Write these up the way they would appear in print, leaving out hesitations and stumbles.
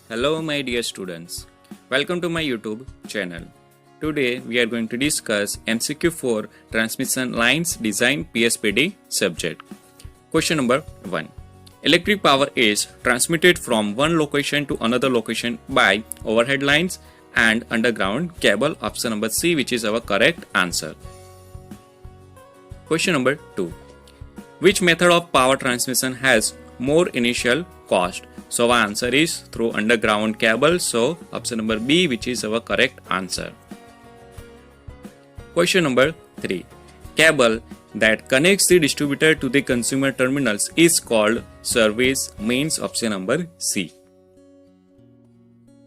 Hello my dear students, welcome to my YouTube channel. Today we are going to discuss MCQ for Transmission Lines Design PSPD subject. Question number 1. Electric power is transmitted from one location to another location by overhead lines and underground cable. Option number C, which is our correct answer. Question number 2. Which method of power transmission has more initial cost? So our answer is through underground cable. So option number B, which is our correct answer. Question number 3. Cable that connects the distributor to the consumer terminals is called service mains. Option number C.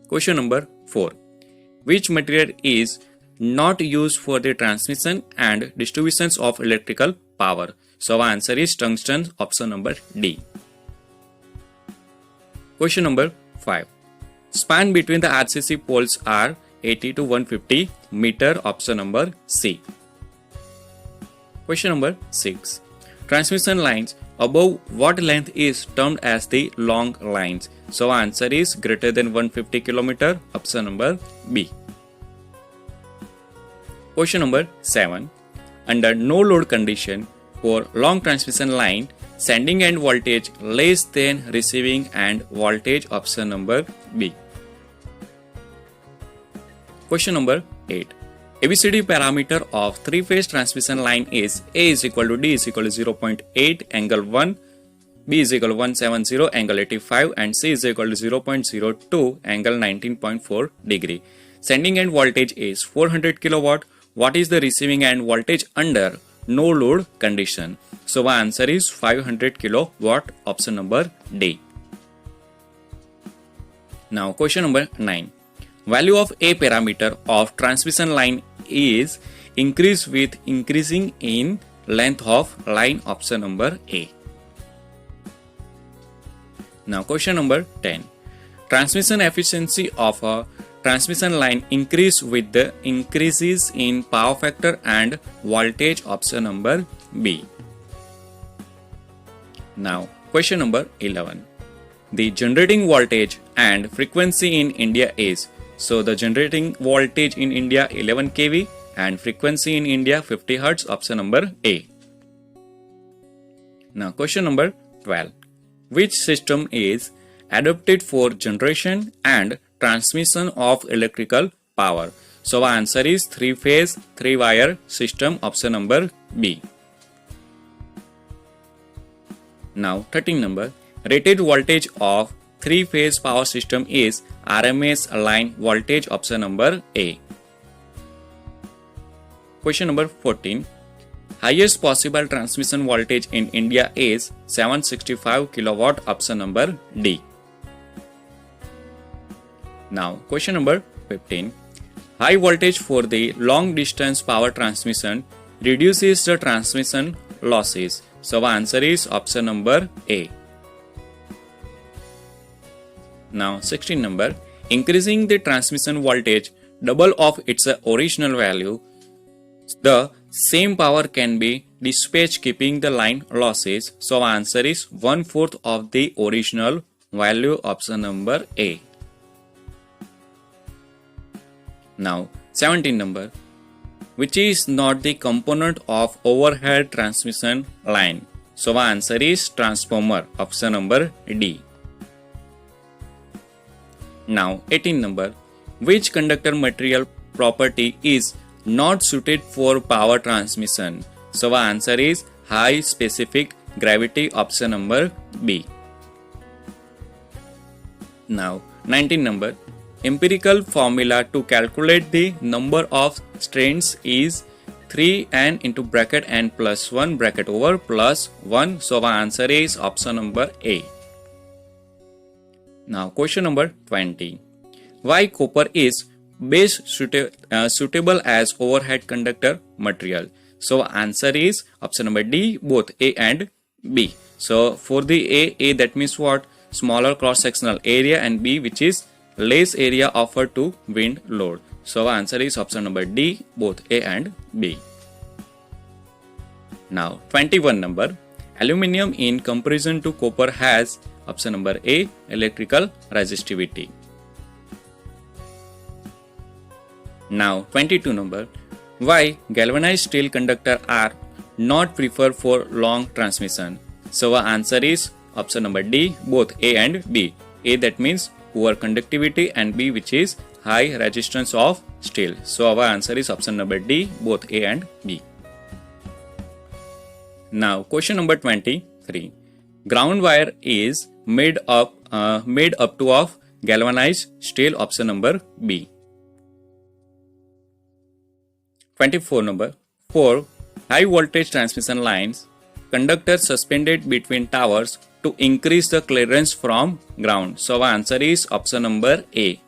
Question number 4. Which material is not used for the transmission and distribution of electrical power? So our answer is tungsten. Option number D. Question number 5. Span between the RCC poles are 80 to 150 meter. Option number C. Question number 6. Transmission lines above what length is termed as the long lines? So answer is greater than 150 km. Option number B. Question number 7. Under no load condition for long transmission line, sending end voltage less than receiving end voltage. Option number B. Question number 8. ABCD parameter of three-phase transmission line is A is equal to D is equal to 0.8 angle 1, B is equal to 170 angle 85 and C is equal to 0.02 angle 19.4 degree. Sending end voltage is 400 kilowatt. What is the receiving end voltage under no load condition? So our answer is 500 kilowatt. Option number D. Now question number 9. Value of A parameter of transmission line is increased with increasing in length of line. Option number A. Now question number 10. Transmission efficiency of a transmission line increase with the increases in power factor and voltage. Option number B. Now question number 11. The generating voltage and frequency in India is, so the generating voltage in India 11 kV and frequency in India 50 Hz. Option number A. Now question number 12. Which system is adapted for generation and transmission of electrical power? So our answer is 3-phase 3-wire system. Option number B. Now 13 number. Rated voltage of 3-phase power system is RMS line voltage. Option number A. Question number 14. Highest possible transmission voltage in India is 765 kilowatt. Option number D. Now question number 15. High voltage for the long distance power transmission reduces the transmission losses. So our answer is option number A. Now 16 number. Increasing the transmission voltage double of its original value, the same power can be dispatched keeping the line losses. So our answer is 1/4 of the original value. Option number A. Now 17 number. Which is not the component of overhead transmission line? So our answer is transformer. Option number D. Now 18 number. Which conductor material property is not suited for power transmission? So our answer is high specific gravity. Option number B. Now 19 number. Empirical formula to calculate the number of strands is 3n into bracket n plus 1 bracket over plus 1. So our answer is option number A. Now question number 20. Why copper is best suitable as overhead conductor material? So answer is option number D, both A and B. So for the A that means what? Smaller cross sectional area, and B, which is less area offered to wind load. So our answer is option number D, both A and B. Now 21 number. Aluminium in comparison to copper has option number A, electrical resistivity. Now 22 number. Why galvanized steel conductor are not preferred for long transmission? So our answer is option number D, both A and B. A, that means poor conductivity, and B, which is high resistance of steel. So our answer is option number D, both A and B. Now question number 23. Ground wire is made up to of galvanized steel. Option number B. 24 number. For high voltage transmission lines, conductors suspended between towers to increase the clearance from ground. So our answer is option number A.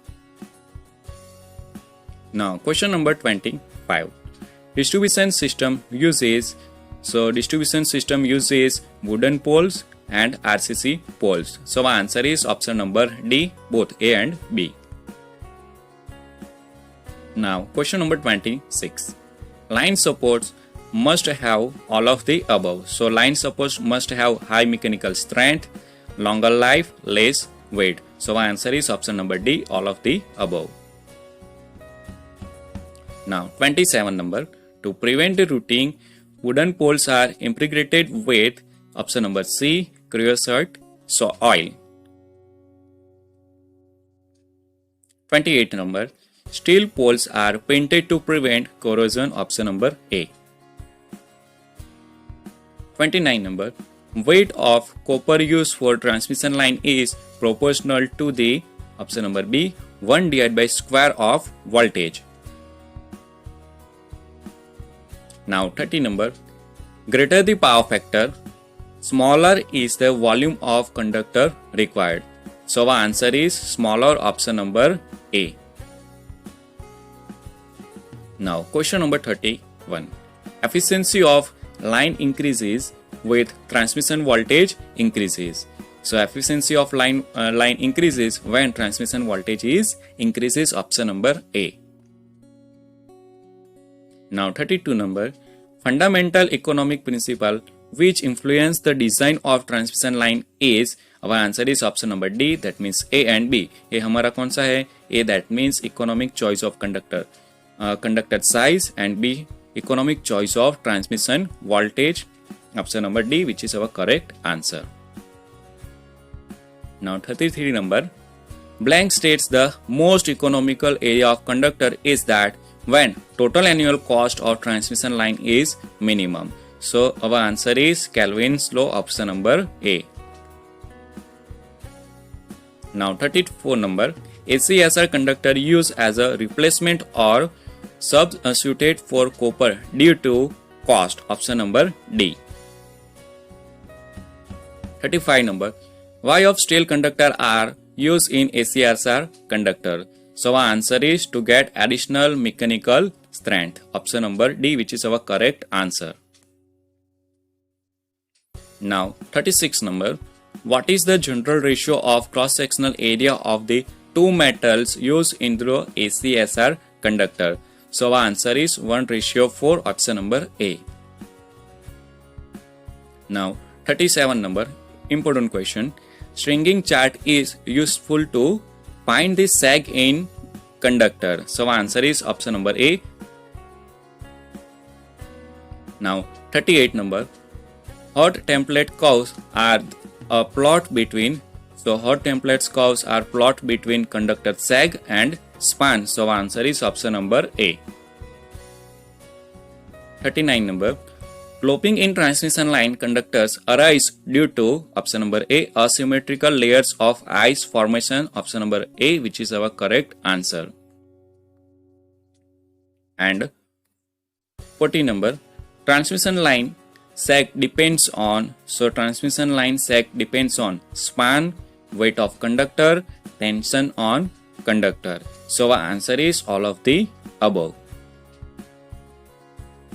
Now question number 25. Distribution system uses wooden poles and RCC poles. So our answer is option number D, both A and B. Now question number 26. Line supports must have all of the above. So line supports must have high mechanical strength, longer life, less weight. So our answer is option number D, all of the above. Now 27 number. To prevent the rotting, wooden poles are impregnated with option number C, creosote oil. 28 number. Steel poles are painted to prevent corrosion. Option number A. 29 number. Weight of copper used for transmission line is proportional to the option number B, 1 divided by square of voltage. Now 30 number. Greater the power factor, smaller is the volume of conductor required. So our answer is smaller, option number A. Now question number 31. Efficiency of line increases with transmission voltage increases. So efficiency of line increases when transmission voltage is increases. Option number A. Now 32 number. Fundamental economic principle which influence the design of transmission line is. our answer is option number D, that means A and B. ये हमारा कौन सा है? A, that means economic choice of conductor size, and B, economic choice of transmission voltage. Option number D, which is our correct answer. Now 33 number. Blank states the most economical area of conductor is that when total annual cost of transmission line is minimum. So our answer is Kelvin's law, option number A. Now 34 number. ACSR conductor used as a replacement or substitute for copper due to cost. Option number D. 35 number. Why of steel conductor are used in ACSR conductor? So our answer is to get additional mechanical strength. Option number D, which is our correct answer. Now 36 number. What is the general ratio of cross-sectional area of the two metals used in the ACSR conductor? So our answer is 1:4. Option number A. Now 37 number. Important question. Stringing chart is useful to find the sag in conductor. So our answer is option number A. Now 38 number. Hot template curves are a plot between. So hot template curves are plot between conductor sag and span. So our answer is option number A. 39 number. Sloping in transmission line conductors arise due to option number A, asymmetrical layers of ice formation. Option number A, which is our correct answer. And 40 number. Transmission line sag depends on. So transmission line sag depends on span, weight of conductor, tension on conductor. So our answer is all of the above.